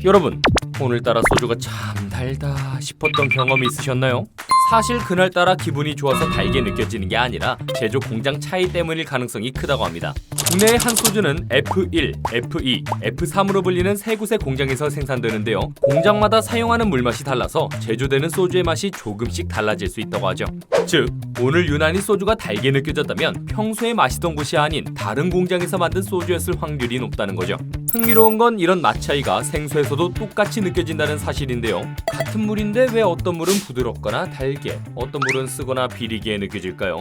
여러분, 오늘따라 소주가 참 달다 싶었던 경험이 있으셨나요? 사실 그날따라 기분이 좋아서 달게 느껴지는 게 아니라 제조 공장 차이 때문일 가능성이 크다고 합니다. 국내의 한 소주는 F1, F2, F3으로 불리는 세 곳의 공장에서 생산되는데요. 공장마다 사용하는 물맛이 달라서 제조되는 소주의 맛이 조금씩 달라질 수 있다고 하죠. 즉, 오늘 유난히 소주가 달게 느껴졌다면 평소에 마시던 곳이 아닌 다른 공장에서 만든 소주였을 확률이 높다는 거죠. 흥미로운 건 이런 맛 차이가 생수에서도 똑같이 느껴진다는 사실인데요. 같은 물인데 왜 어떤 물은 부드럽거나 달게, 어떤 물은 쓰거나 비리게 느껴질까요?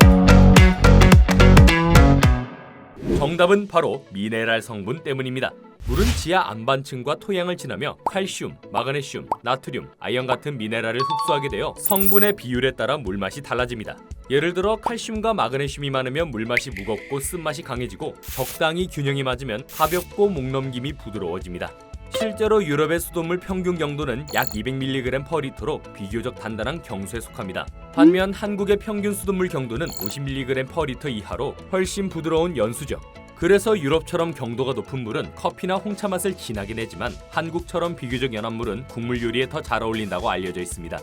정답은 바로 미네랄 성분 때문입니다. 물은 지하 안반층과 토양을 지나며 칼슘, 마그네슘, 나트륨, 아연 같은 미네랄을 흡수하게 되어 성분의 비율에 따라 물맛이 달라집니다. 예를 들어 칼슘과 마그네슘이 많으면 물맛이 무겁고 쓴맛이 강해지고 적당히 균형이 맞으면 가볍고 목넘김이 부드러워집니다. 실제로 유럽의 수돗물 평균 경도는 약 200mg/L로 비교적 단단한 경수에 속합니다. 반면 한국의 평균 수돗물 경도는 50mg/L 이하로 훨씬 부드러운 연수죠. 그래서 유럽처럼 경도가 높은 물은 커피나 홍차 맛을 진하게 내지만 한국처럼 비교적 연한 물은 국물 요리에 더 잘 어울린다고 알려져 있습니다.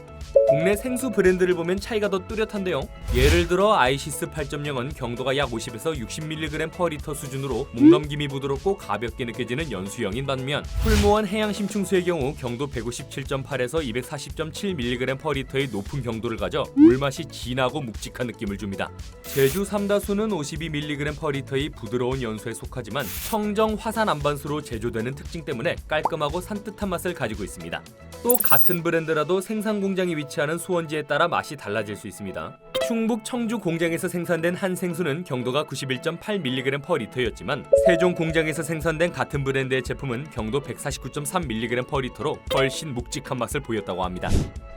국내 생수 브랜드를 보면 차이가 더 뚜렷한데요. 예를 들어 아이시스 8.0은 경도가 약 50에서 60mg/L 수준으로 목넘김이 부드럽고 가볍게 느껴지는 연수형인 반면 풀무원 해양심층수의 경우 경도 157.8에서 240.7mg/L의 높은 경도를 가져 물맛이 진하고 묵직한 느낌을 줍니다. 제주 삼다수는 52mg/L의 부드러운 연수에 속하지만 청정 화산 안반수로 제조되는 특징 때문에 깔끔하고 산뜻한 맛을 가지고 있습니다. 또 같은 브랜드라도 생산 공장이 위치하는 수원지에 따라 맛이 달라질 수 있습니다. 충북 청주 공장에서 생산된 한 생수는 경도가 91.8mg/L였지만 세종 공장에서 생산된 같은 브랜드의 제품은 경도 149.3mg/L로 훨씬 묵직한 맛을 보였다고 합니다.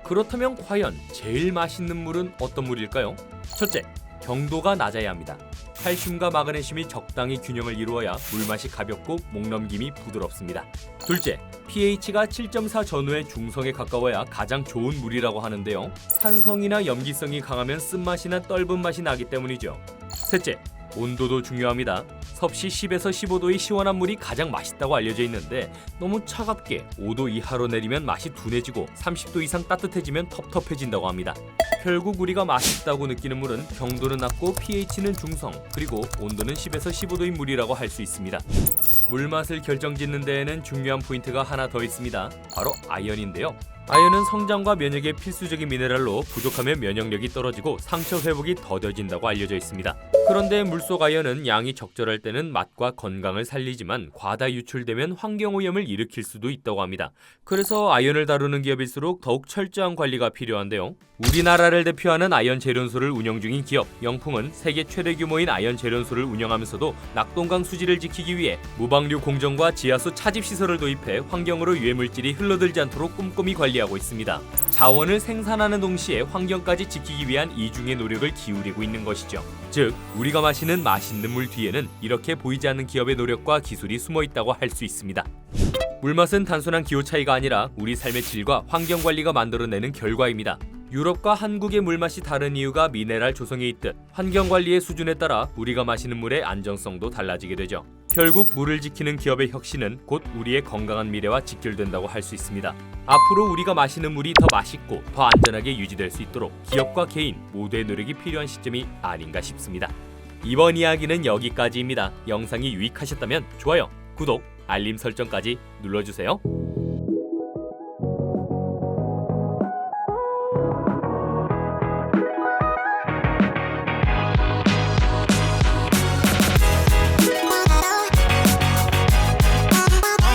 그렇다면 과연 제일 맛있는 물은 어떤 물일까요? 첫째, 경도가 낮아야 합니다. 칼슘과 마그네슘이 적당히 균형을 이루어야 물맛이 가볍고 목넘김이 부드럽습니다. 둘째, pH가 7.4 전후의 중성에 가까워야 가장 좋은 물이라고 하는데요. 산성이나 염기성이 강하면 쓴맛이나 떫은 맛이 나기 때문이죠. 셋째, 온도도 중요합니다. 섭씨 10에서 15도의 시원한 물이 가장 맛있다고 알려져 있는데 너무 차갑게 5도 이하로 내리면 맛이 둔해지고 30도 이상 따뜻해지면 텁텁해진다고 합니다. 결국 우리가 맛있다고 느끼는 물은 경도는 낮고 pH는 중성, 그리고 온도는 10에서 15도인 물이라고 할 수 있습니다. 물맛을 결정짓는 데에는 중요한 포인트가 하나 더 있습니다. 바로 아연인데요. 아연은 성장과 면역에 필수적인 미네랄로 부족하면 면역력이 떨어지고 상처 회복이 더뎌진다고 알려져 있습니다. 그런데 물속 아연은 양이 적절할 때는 맛과 건강을 살리지만 과다 유출되면 환경오염을 일으킬 수도 있다고 합니다. 그래서 아연을 다루는 기업일수록 더욱 철저한 관리가 필요한데요. 우리나라를 대표하는 아연 재련소를 운영 중인 기업 영풍은 세계 최대 규모인 아연 재련소를 운영하면서도 낙동강 수질을 지키기 위해 무방류 공정과 지하수 차집 시설을 도입해 환경으로 유해물질이 흘러들지 않도록 꼼꼼히 관리하고 있습니다. 자원을 생산하는 동시에 환경까지 지키기 위한 이중의 노력을 기울이고 있는 것이죠. 즉, 우리가 마시는 맛있는 물 뒤에는 이렇게 보이지 않는 기업의 노력과 기술이 숨어 있다고 할 수 있습니다. 물맛은 단순한 기호 차이가 아니라 우리 삶의 질과 환경 관리가 만들어내는 결과입니다. 유럽과 한국의 물맛이 다른 이유가 미네랄 조성에 있듯 환경 관리의 수준에 따라 우리가 마시는 물의 안정성도 달라지게 되죠. 결국 물을 지키는 기업의 혁신은 곧 우리의 건강한 미래와 직결된다고 할 수 있습니다. 앞으로 우리가 마시는 물이 더 맛있고 더 안전하게 유지될 수 있도록 기업과 개인 모두의 노력이 필요한 시점이 아닌가 싶습니다. 이번 이야기는 여기까지입니다. 영상이 유익하셨다면 좋아요, 구독, 알림 설정까지 눌러주세요.